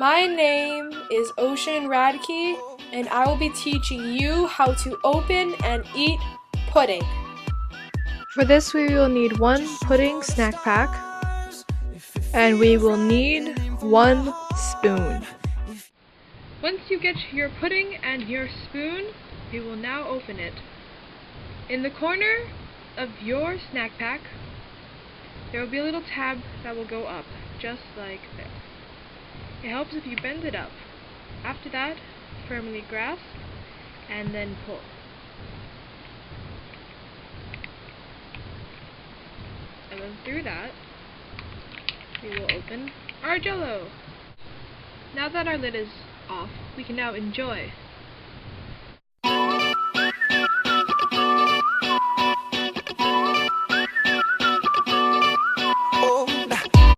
My name is Ocean Radke, and I will be teaching you how to open and eat pudding. For this we will need one pudding snack pack, and we will need one spoon. Once you get your pudding and your spoon, we will now open it. In the corner of your snack pack, there will be a little tab that will go up, just like this. It helps if you bend it up. After that, firmly grasp and then pull. And then through that, we will open our Jell-O. Now that our lid is off, we can now enjoy